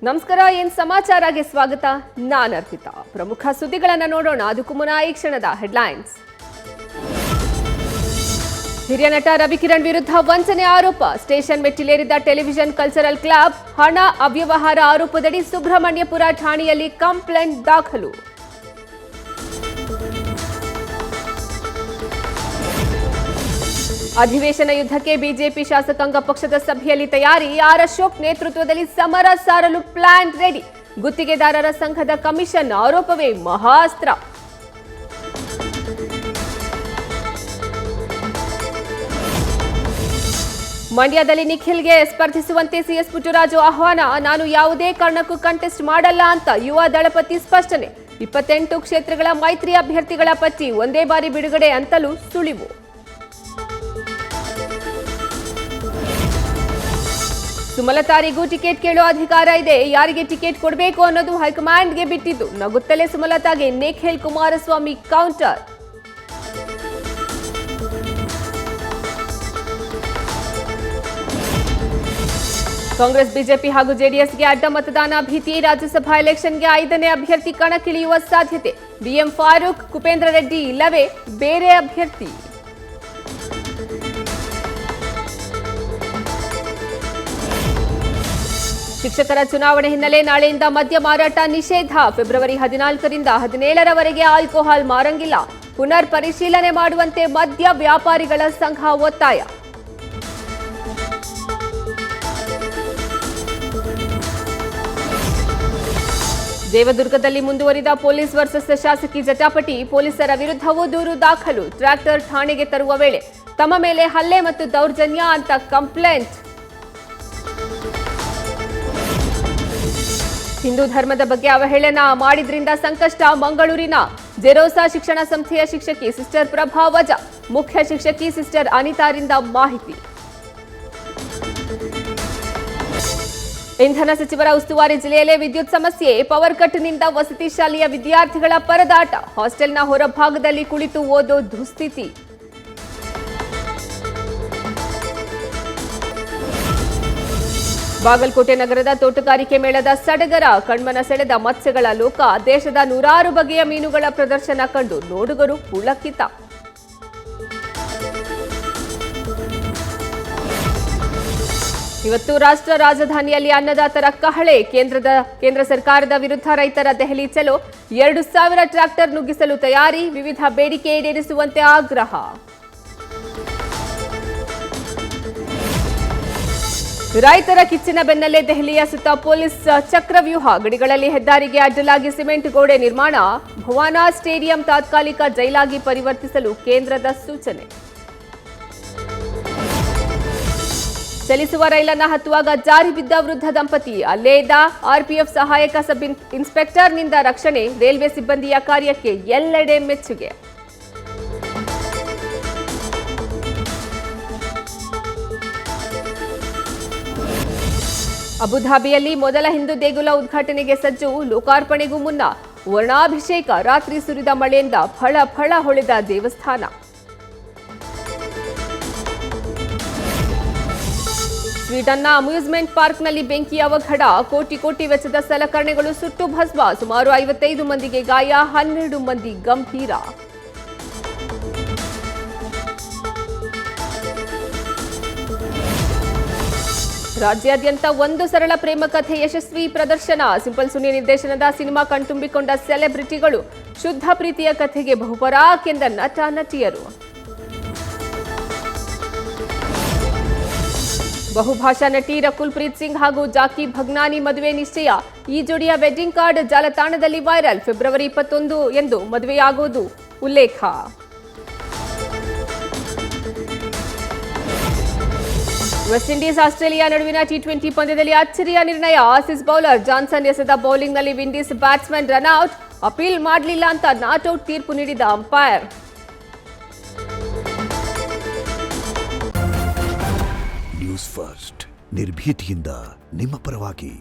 ನಮಸ್ಕಾರ, ಏನ್ ಸಮಾಚಾರಕ್ಕೆ ಸ್ವಾಗತ. ನಾನು ಅರ್ಪಿತಾ. ಪ್ರಮುಖ ಸುದ್ದಿಗಳನ್ನು ನೋಡೋಣ. ಅದಕ್ಕೂ ಮುನ್ನ ಈ ಕ್ಷಣದ ಹೆಡ್ಲೈನ್ಸ್. ಹಿರಿಯ ನಟ ರವಿಕಿರಣ್ ವಿರುದ್ಧ ವಂಚನೆ ಆರೋಪ. ಸ್ಟೇಷನ್ ಮೆಟ್ಟಿಲೇರಿದ ಟೆಲಿವಿಷನ್ ಕಲ್ಚರಲ್ ಕ್ಲಬ್. ಹಣ ಅವ್ಯವಹಾರ ಆರೋಪದಡಿ ಸುಬ್ರಹ್ಮಣ್ಯಪುರ ಠಾಣೆಯಲ್ಲಿ ಕಂಪ್ಲೇಂಟ್ ದಾಖಲು. ಅಧಿವೇಶನ ಯುದ್ಧಕ್ಕೆ ಬಿಜೆಪಿ ಶಾಸಕಾಂಗ ಪಕ್ಷದ ಸಭೆಯಲ್ಲಿ ತಯಾರಿ. ಆರ್ ಅಶೋಕ್ ನೇತೃತ್ವದಲ್ಲಿ ಸಮರ ಸಾರಲು ಪ್ಲಾನ್ ರೆಡಿ. ಗುತ್ತಿಗೆದಾರರ ಸಂಘದ ಕಮಿಷನ್ ಆರೋಪವೇ ಮಹಾಸ್ತ್ರ. ಮಂಡ್ಯದಲ್ಲಿ ನಿಖಿಲ್ಗೆ ಸ್ಪರ್ಧಿಸುವಂತೆ ಸಿಎಸ್ ಪುಟ್ಟರಾಜು ಆಹ್ವಾನ. ನಾನು ಯಾವುದೇ ಕಾರಣಕ್ಕೂ ಕಂಟೆಸ್ಟ್ ಮಾಡಲ್ಲ ಅಂತ ಯುವ ದಳಪತಿ ಸ್ಪಷ್ಟನೆ. 28 ಕ್ಷೇತ್ರಗಳ ಮೈತ್ರಿ ಅಭ್ಯರ್ಥಿಗಳ ಪಟ್ಟಿ ಒಂದೇ ಬಾರಿ ಬಿಡುಗಡೆ ಅಂತಲೂ ಸುಳಿವು. ಸುಮಲತಾರಿಗೂ ಟಿಕೆಟ್ ಕೇಳೋ ಅಧಿಕಾರ ಇದೆ. ಯಾರಿಗೆ ಟಿಕೆಟ್ ಕೊಡಬೇಕು ಅನ್ನೋದು ಹೈಕಮಾಂಡ್ಗೆ ಬಿಟ್ಟಿದ್ದು. ನಗುತ್ತಲೇ ಸುಮಲತಾಗೆ ನಿಖಿಲ್ ಕುಮಾರಸ್ವಾಮಿ ಕೌಂಟರ್. ಕಾಂಗ್ರೆಸ್, ಬಿಜೆಪಿ ಹಾಗೂ ಜೆಡಿಎಸ್ಗೆ ಅಡ್ಡ ಮತದಾನ ಭೀತಿ. ರಾಜ್ಯಸಭಾ ಎಲೆಕ್ಷನ್ಗೆ 5ನೇ ಅಭ್ಯರ್ಥಿ ಕಣಕ್ಕಿಳಿಯುವ ಸಾಧ್ಯತೆ. ಬಿಎಂ ಫಾರೂಕ್, ಕುಪೇಂದ್ರ ರೆಡ್ಡಿ ಇಲ್ಲವೇ ಬೇರೆ ಅಭ್ಯರ್ಥಿ. ಶಿಕ್ಷಕರ ಚುನಾವಣೆ ಹಿನ್ನೆಲೆ ನಾಳೆಯಿಂದ ಮದ್ಯ ಮಾರಾಟ ನಿಷೇಧ. ಫೆಬ್ರವರಿ 14ರಿಂದ 17ರವರೆಗೆ ಆಲ್ಕೋಹಾಲ್ ಮಾರಂಗಿಲ್ಲ. ಪುನರ್ ಪರಿಶೀಲನೆ ಮಾಡುವಂತೆ ಮದ್ಯ ವ್ಯಾಪಾರಿಗಳ ಸಂಘ ಒತ್ತಾಯ. ದೇವದುರ್ಗದಲ್ಲಿ ಮುಂದುವರಿದ ಪೊಲೀಸ್ ವರ್ಸಸ್ ಶಾಸಕಿ ಜಟಾಪಟಿ. ಪೊಲೀಸರ ವಿರುದ್ಧವೂ ದೂರು ದಾಖಲು. ಟ್ರ್ಯಾಕ್ಟರ್ ಠಾಣೆಗೆ ತರುವ ವೇಳೆ ತಮ್ಮ ಮೇಲೆ ಹಲ್ಲೆ ಮತ್ತು ದೌರ್ಜನ್ಯ ಅಂತ ಕಂಪ್ಲೇಂಟ್. ಹಿಂದೂ ಧರ್ಮದ ಬಗ್ಗೆ ಅವಹೇಳನ ಮಾಡಿದ್ರಿಂದ ಸಂಕಷ್ಟ. ಮಂಗಳೂರಿನ ಜೆರೋಸಾ ಶಿಕ್ಷಣ ಸಂಸ್ಥೆಯ ಶಿಕ್ಷಕಿ ಸಿಸ್ಟರ್ ಪ್ರಭಾ ವಜಾ. ಮುಖ್ಯ ಶಿಕ್ಷಕಿ ಸಿಸ್ಟರ್ ಅನಿತಾರಿಂದ ಮಾಹಿತಿ. ಇಂಧನ ಸಚಿವರ ಉಸ್ತುವಾರಿ ಜಿಲ್ಲೆಯಲ್ಲೇ ವಿದ್ಯುತ್ ಸಮಸ್ಯೆ. ಪವರ್ ಕಟ್ನಿಂದ ವಸತಿ ಶಾಲೆಯ ವಿದ್ಯಾರ್ಥಿಗಳ ಪರದಾಟ. ಹಾಸ್ಟೆಲ್ನ ಹೊರಭಾಗದಲ್ಲಿ ಕುಳಿತು ಓದೋ ದುಸ್ಥಿತಿ. ಬಾಗಲಕೋಟೆ ನಗರದ ತೋಟಗಾರಿಕೆ ಮೇಳದ ಸಡಗರ. ಕಣ್ಮನ ಸೆಳೆದ ಮತ್ಸ್ಯಗಳ ಲೋಕ. ದೇಶದ 100 ಬಗೆಯ ಮೀನುಗಳ ಪ್ರದರ್ಶನ ಕಂಡು ನೋಡುಗರು ಪುಳಕಿತ. ಇವತ್ತು ರಾಷ್ಟ್ರ ರಾಜಧಾನಿಯಲ್ಲಿ ಅನ್ನದಾತರ ಕಹಳೆ. ಕೇಂದ್ರ ಸರ್ಕಾರದ ವಿರುದ್ಧ ರೈತರ ದೆಹಲಿ ಚಲೋ. 2,000 ಟ್ರ್ಯಾಕ್ಟರ್ ನುಗ್ಗಿಸಲು ತಯಾರಿ. ವಿವಿಧ ಬೇಡಿಕೆ ಈಡೇರಿಸುವಂತೆ ಆಗ್ರಹ. ರೈತರ ಕಿಚ್ಚಿನ ಬೆನ್ನಲ್ಲೇ ದೆಹಲಿಯ ಸುತ್ತ ಪೊಲೀಸ್ ಚಕ್ರವ್ಯೂಹ. ಗಡಿಗಳಲ್ಲಿ ಹೆದ್ದಾರಿಗೆ ಅಡ್ಡಲಾಗಿ ಸಿಮೆಂಟ್ ಗೋಡೆ ನಿರ್ಮಾಣ. ಭುವನಾ ಸ್ಟೇಡಿಯಂ ತಾತ್ಕಾಲಿಕ ಜೈಲಾಗಿ ಪರಿವರ್ತಿಸಲು ಕೇಂದ್ರದ ಸೂಚನೆ. ಚಲಿಸುವ ರೈಲನ್ನ ಹತ್ತುವಾಗ ಜಾರಿ ಬಿದ್ದ ವೃದ್ಧ ದಂಪತಿ. ಅಲ್ಲೇ ಇದ್ದ ಆರ್ಪಿಎಫ್ ಸಹಾಯಕ ಸಬ್ ಇನ್ಸ್ಪೆಕ್ಟರ್ನಿಂದ ರಕ್ಷಣೆ. ರೈಲ್ವೆ ಸಿಬ್ಬಂದಿಯ ಕಾರ್ಯಕ್ಕೆ ಎಲ್ಲೆಡೆ ಮೆಚ್ಚುಗೆ. ಅಬುಧಾಬಿಯಲ್ಲಿ ಮೊದಲ ಹಿಂದೂ ದೇಗುಲ ಉದ್ಘಾಟನೆಗೆ ಸಜ್ಜು. ಲೋಕಾರ್ಪಣೆಗೂ ಮುನ್ನ ವರ್ಣಾಭಿಷೇಕ. ರಾತ್ರಿ ಸುರಿದ ಮಳೆಯಿಂದ ಫಳ ಫಳ ಹೊಳೆದ ದೇವಸ್ಥಾನ. ಸ್ವೀಡನ್ನ ಅಮ್ಯೂಸ್ಮೆಂಟ್ ಪಾರ್ಕ್ನಲ್ಲಿ ಬೆಂಕಿ ಅವಘಡ. ಕೋಟಿ ವೆಚ್ಚದ ಸಲಕರಣೆಗಳು ಸುಟ್ಟು ಭಸ್ಮ. ಸುಮಾರು 55 ಮಂದಿಗೆ ಗಾಯ, 12 ಮಂದಿ ಗಂಭೀರ. ರಾಜ್ಯಾದ್ಯಂತ ಒಂದು ಸರಳ ಪ್ರೇಮ ಕಥೆ ಯಶಸ್ವಿ ಪ್ರದರ್ಶನ. ಸಿಂಪಲ್ ಸುನಿ ನಿರ್ದೇಶನದ ಸಿನಿಮಾ ಕಣ್ತುಂಬಿಕೊಂಡ ಸೆಲೆಬ್ರಿಟಿಗಳು. ಶುದ್ಧ ಪ್ರೀತಿಯ ಕಥೆಗೆ ಬಹುಪರಾಕ್ ಎಂದ ನಟ ನಟಿಯರು. ಬಹುಭಾಷಾ ನಟಿ ರಕುಲ್ ಪ್ರೀತ್ ಸಿಂಗ್ ಹಾಗೂ ಜಾಕಿ ಭಗ್ನಾನಿ ಮದುವೆ ನಿಶ್ಚಯ. ಈ ಜೋಡಿಯ ವೆಡ್ಡಿಂಗ್ ಕಾರ್ಡ್ ಜಾಲತಾಣದಲ್ಲಿ ವೈರಲ್. ಫೆಬ್ರವರಿ 21 ಎಂದು ಮದುವೆಯಾಗುವುದು ಉಲ್ಲೇಖ. ವೆಸ್ಟ್ ಇಂಡೀಸ್ ಆಸ್ಟ್ರೇಲಿಯಾ ನಡುವಿನ ಟಿ20 ಪಂದ್ಯದಲ್ಲಿ ಅಚ್ಚರಿಯ ನಿರ್ಣಯ. ಆಸೀಸ್ ಬೌಲರ್ ಜಾನ್ಸನ್ ಎಸೆದ ಬೌಲಿಂಗ್ನಲ್ಲಿ ವಿಂಡೀಸ್ ಬ್ಯಾಟ್ಸ್ಮನ್ ರನ್ಔಟ್. ಅಪೀಲ್ ಮಾಡಲಿಲ್ಲ ಅಂತ ನಾಟ್ಔಟ್ ತೀರ್ಪು ನೀಡಿದ ಅಂಪೈರ್. ನ್ಯೂಸ್ ಫಸ್ಟ್, ನಿರ್ಭೀತಿಯಿಂದ ನಿಮ್ಮ ಪರವಾಗಿ.